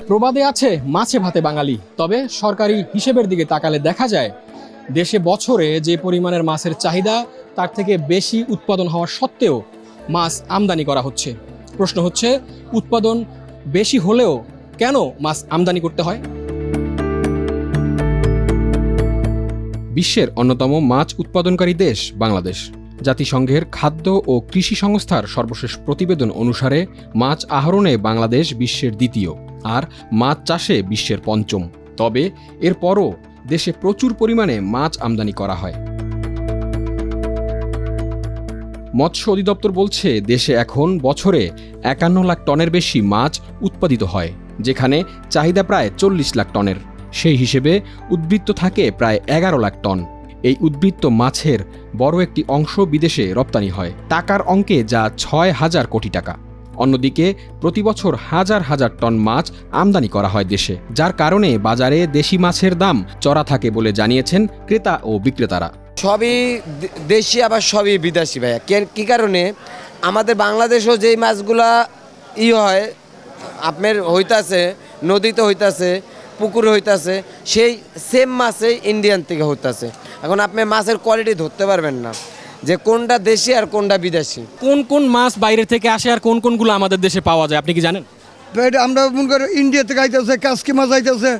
প্রবাদে আছে মাছে ভাতে বাঙালি, তবে সরকারি হিসেবের দিকে তাকালে দেখা যায় দেশে বছরে যে পরিমাণের মাছের চাহিদা তার থেকে বেশি উৎপাদন হওয়া সত্ত্বেও মাছ আমদানি করা হচ্ছে। প্রশ্ন হচ্ছে, উৎপাদন বেশি হলেও কেন মাছ আমদানি করতে হয়? বিশ্বের অন্যতম মাছ উৎপাদনকারী দেশ বাংলাদেশ। জাতিসংঘের খাদ্য ও কৃষি সংস্থার সর্বশেষ প্রতিবেদন অনুসারে মাছ আহরণে বাংলাদেশ বিশ্বের দ্বিতীয় আর মাছ চাষে বিশ্বের পঞ্চম। তবে এরপরও দেশে প্রচুর পরিমাণে মাছ আমদানি করা হয়। মৎস্য অধিদপ্তর বলছে দেশে এখন বছরে ৫১ লাখ টনের বেশি মাছ উৎপাদিত হয়, যেখানে চাহিদা প্রায় ৪০ লাখ টনের। সেই হিসেবে উদ্বৃত্ত থাকে প্রায় ১১ লাখ টন। এই উদ্বৃত্ত মাছের বড় একটি অংশ বিদেশে রপ্তানি হয় টাকার অঙ্কে, যা ৬,০০০ কোটি টাকা। অন্যদিকে প্রতি বছর হাজার হাজার টন মাছ আমদানি করা হয় দেশে, যার কারণে বাজারে দেশি মাছের দাম চড়া থাকে বলে জানিয়েছেন ক্রেতা ও বিক্রেতারা। সবই দেশি আবার সবই বিদেশি ভাইয়া। কি কারণে আমাদের বাংলাদেশও যেই মাছগুলা হয় আপনার হইতাছে, নদীতে হইতাছে, পুকুরে হইতাছে, সেই সেম মাছই ইন্ডিয়ান থেকে হইতাছে। এখন আপনি মাছের কোয়ালিটি ধরতে পারবেন না যে কোনটা দেশি আর কোনটা বিদেশি। কোন কোন মাছ বাইরে থেকে আসে আর কোন কোনগুলো আমাদের দেশে পাওয়া যায় আপনি কি জানেন? আমরা মনে করি ইন্ডিয়া থেকে আইতেছে, কাসকি মাছ আইতেছে,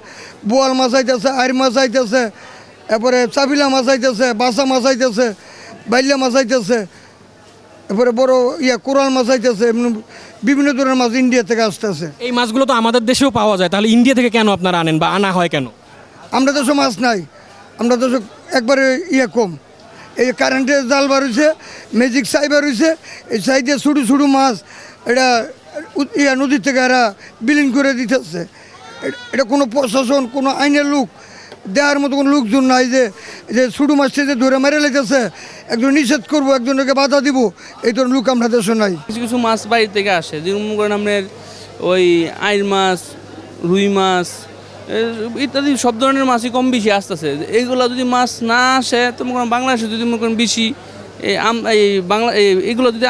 বোয়াল মাছ আইতেছে, আইর মাছ আইতেছে, এরপরে চাবিলা মাছ আইতেছে, বাসা মাছ আইতেছে, বাইলা মাছ আইতেছে, এরপরে বড় কোরাল মাছ আইতেছে। বিভিন্ন ধরনের মাছ ইন্ডিয়া থেকে আসতেছে। এই মাছগুলো তো আমাদের দেশেও পাওয়া যায়, তাহলে ইন্ডিয়া থেকে কেন আপনারা আনেন বা আনা হয় কেন? আমরা দেশে মাছ নাই, আমরা দেশে একবারে কম। এই কারেন্টের জাল বার হয়েছে, ম্যাজিক সাই বার হয়েছে, এই সাইডে ছোটো ছোটো মাছ এটা নদীর থেকে এরা বিলীন করে দিতেছে। এটা কোনো প্রশাসন, কোনো আইনের লোক দেওয়ার মতো কোনো লোকজন নাই যে ছোটো মাছটা যে ধরে মেরে লেগেছে একজন নিষেধ করবো, একজনকে বাধা দিব, এই ধরনের লোক আমরা দেশে নাই। কিছু কিছু মাছ বাইরে থেকে আসে, যেরকম করেন আপনার ওই আইর মাছ, রুই মাছ ইত্যাদি সব ধরনের মাছই কম বেশি আসতেছে। এইগুলো যদি মাছ না আসে তো মনে করেন বাংলাদেশে যদি মনে করেন বেশি এইগুলো যদি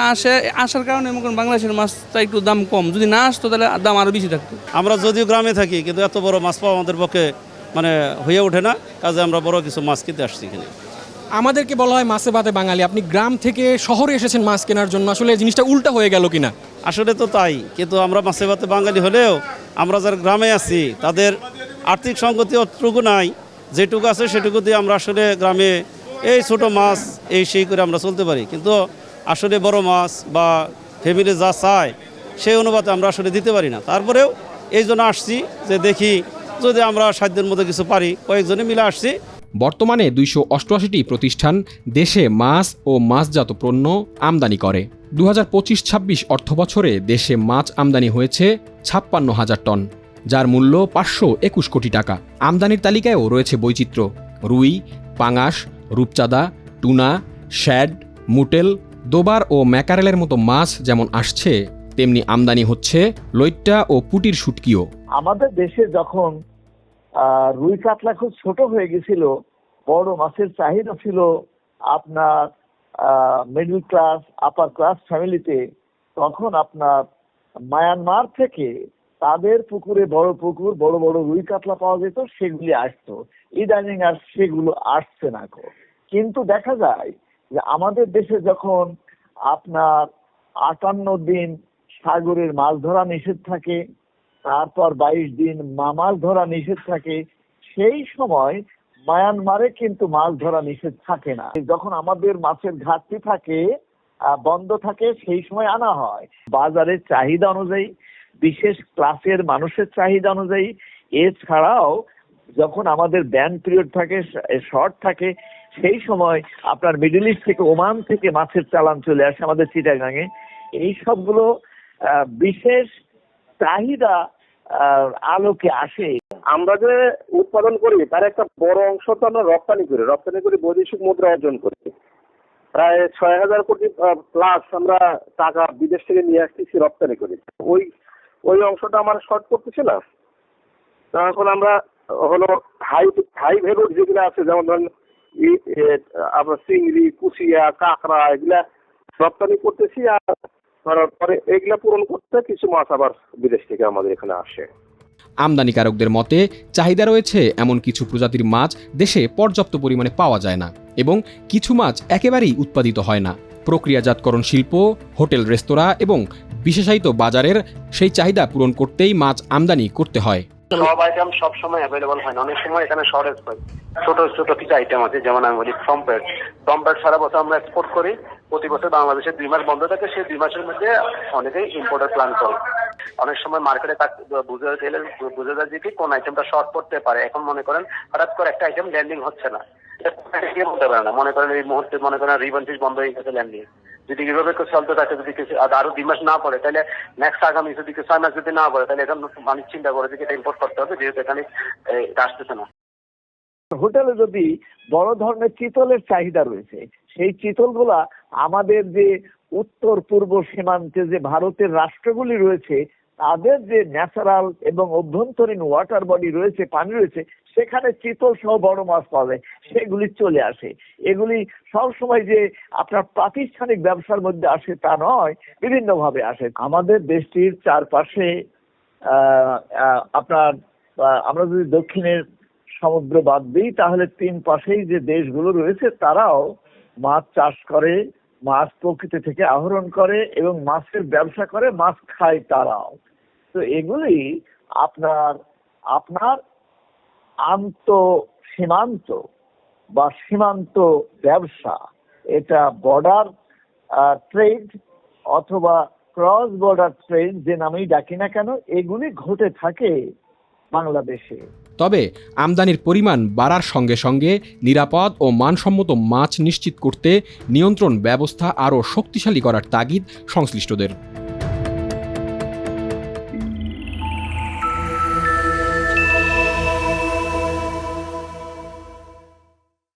আসার কারণে মনে করেন বাংলাদেশের মাছটা একটু দাম কম, যদি না আসতো তাহলে দাম আরও বেশি থাকতো। আমরা যদিও গ্রামে থাকি, কিন্তু এত বড় মাছ পাওয়া আমাদের পক্ষে হয়ে ওঠে না, কাজে আমরা বড় কিছু মাছ কিনতে আসছি এখানে। আমাদেরকে বলা হয় মাছে ভাতে বাঙালি, আপনি গ্রাম থেকে শহরে এসেছেন মাছ কেনার জন্য, আসলে জিনিসটা উল্টা হয়ে গেল কিনা? আসলে তো তাই, কিন্তু আমরা মাছে ভাতে বাঙালি হলেও আমরা যারা গ্রামে আছি তাদের আর্থিক সংগতি অতটুকু নাই। যেটুকু আছে সেটুকু দিয়ে আমরা আসলে গ্রামে এই ছোট মাছ এই সেই করে আমরা চলতে পারি, কিন্তু আসলে বড় মাছ বা ফ্যামিলি যা চায় সেই অনুপাতে আমরা আসলে দিতে পারি না। তারপরেও এই জন্য আসছি যে দেখি যদি আমরা সাধ্যের মধ্যে কিছু পারি, কয়েকজনে মিলে আসছি। বর্তমানে ২৮৮টি প্রতিষ্ঠান দেশে মাছ ও মাছজাত পণ্য আমদানি করে। ২০২৫-২৬ অর্থবছরে দেশে মাছ আমদানি হয়েছে ৫৬,০০০ টন, যার মূল্য ৫২১ কোটি টাকা। আমদানির তালিকায়ও রয়েছে বৈচিত্র্য। রুই, পাঙাশ, রূপচাঁদা, টুনা, শ্যাড, মুটেল, দোবার ও ম্যাকারেলের মতো মাছ যেমন আসছে, তেমনি আমদানি হচ্ছে লইট্টা ও পুটির শুটকিও। আমাদের দেশে যখন রুই কাতলা খুব ছোট হয়ে গেছিল, বড় মাছের চাহিদা ছিল আপনার মিডল ক্লাস আপার ক্লাস ফ্যামিলিতে, তখন আপনার মায়ানমার থেকে তাদের পুকুরে বড় পুকুর বড় বড় রুই কাতলা পাওয়া যেত, সেগুলি আসতো। ইদানিং আর সেগুলো আসছে না। কিন্তু দেখা যায় যে আমাদের দেশে যখন আপনার 58 দিন সাগরের মাছ ধরা নিষেধ থাকে, তারপর 22 দিন মাছ ধরা নিষেধ থাকে, সেই সময় মায়ানমারে কিন্তু মাছ ধরা নিষেধ থাকে না। যখন আমাদের মাছের ঘাটতি থাকে, বন্ধ থাকে, সেই সময় আনা হয় বাজারের চাহিদা অনুযায়ী, বিশেষ ক্লাসের মানুষের চাহিদা অনুযায়ী। এছাড়াও যখন আমাদের ব্যান পিরিয়ড থাকে, শর্ট থাকে, সেই সময় আপনার মিডল ইস্ট থেকে, ওমান থেকে মাছের চালান চলে আসে আমাদের চিটাগাঙে। এই সবগুলো বিশেষ চাহিদা আলোকে আসে। আমরা যে উৎপাদন করি তার একটা বড় অংশ তো আমরা রপ্তানি করি বৈদেশিক মুদ্রা অর্জন করি। প্রায় ৬,০০০ কোটি প্লাস আমরা টাকা বিদেশ থেকে নিয়ে আসতেছি রপ্তানি করি। ওই অংশটা আমার শর্ট করতেছে না। এখন আমরা হলো হাই ভ্যালুর যেগুলো আছে, যেমন ধরেন আপনার চিংড়ি, কুচিয়া, কাঁকড়া, এগুলা রপ্তানি করতেছি, আর করার পরে এগুলা পূরণ করতে কিছু মাছ আবার বিদেশ থেকে আমাদের এখানে আসে। আমদানিকারকদের মতে চাহিদা রয়েছে এমন কিছু প্রজাতির মাছ দেশে পর্যাপ্ত পরিমাণে পাওয়া যায় না এবং কিছু মাছ একেবারেই উৎপাদিত হয় না। প্রক্রিয়াজাতকরণ শিল্প, হোটেল, রেস্তোরাঁ এবং বিশেষায়িত বাজারের সেই চাহিদা পূরণ করতেই মাছ আমদানি করতে হয়। সব আইটেম সব সময় অ্যাভেলেবল হয় না, অনেক সময় এখানে শর্টেজ হয়। ছোট ছোট কিছু আইটেম আছে, যেমন আমি বলি ফ্রম্পেট সারা বছর আমরা এক্সপোর্ট করি। প্রতি বছর বাংলাদেশে 2 মাস বন্ধ থাকে, সেই 2 মাসের মধ্যে অনেকেই ইম্পোর্টের প্ল্যান করে। অনেক সময় মার্কেটে বুঝে যায় যে কি কোন আইটেমটা শর্ট পড়তে পারে। এখন মনে করেন হঠাৎ করে একটা আইটেম ল্যান্ডিং হচ্ছে না, এটা বলতে পারে না। মনে করেন এই মুহূর্তে মনে করেন রিবন ফিশ বন্ধ হয়ে গেছে ল্যান্ডিং, যদি এভাবে চলতে থাকে, যদি কিছু আরো 2 মাস না পড়ে, তাহলে নেক্সট আগামী যদি 6 মাস যদি না পড়ে, তাহলে এখন মানুষ চিন্তা করে যে এটা ইম্পোর্ট করতে হবে, যেহেতু এখানে এটা আসতেছে না। হোটেলে যদি বড় ধরনের চিতলের চাহিদা রয়েছে, সেই চিতলগুলা আমাদের যে উত্তর পূর্ব সীমান্তে যে ভারতের রাষ্ট্রগুলি রয়েছে, তাদের যে ন্যাচারাল এবং অভ্যন্তরীণ ওয়াটার বডি রয়েছে, পানি রয়েছে, সেখানে চিতল সহ বড় মাছ পাওয়া যায়, সেগুলি চলে আসে। এগুলি সবসময় যে আপনার প্রাতিষ্ঠানিক ব্যবসার মধ্যে আসে তা নয়, বিভিন্ন ভাবে আসে। আমাদের দেশটির চারপাশে আপনার আমরা যদি দক্ষিণের সমুদ্র বাদ দিই, তাহলে 3 পাশেই যে দেশগুলো রয়েছে তারাও মাছ চাষ করে, মাছ প্রকৃতি থেকে আহরণ করে এবং মাছের ব্যবসা করে, মাছ খায় তারাও। তো এগুলি আপনার আন্ত সীমান্ত বা সীমান্ত ব্যবসা, এটা বর্ডার ট্রেড অথবা ক্রস বর্ডার ট্রেড যে নামেই ডাকি না কেন, এগুলি ঘটে থাকে বাংলাদেশে। তবে আমদানির পরিমাণ বাড়ার সঙ্গে সঙ্গে নিরাপদ ও মানসম্মত মাছ নিশ্চিত করতে নিয়ন্ত্রণ ব্যবস্থা আরও শক্তিশালী করার তাগিদ সংশ্লিষ্টদের।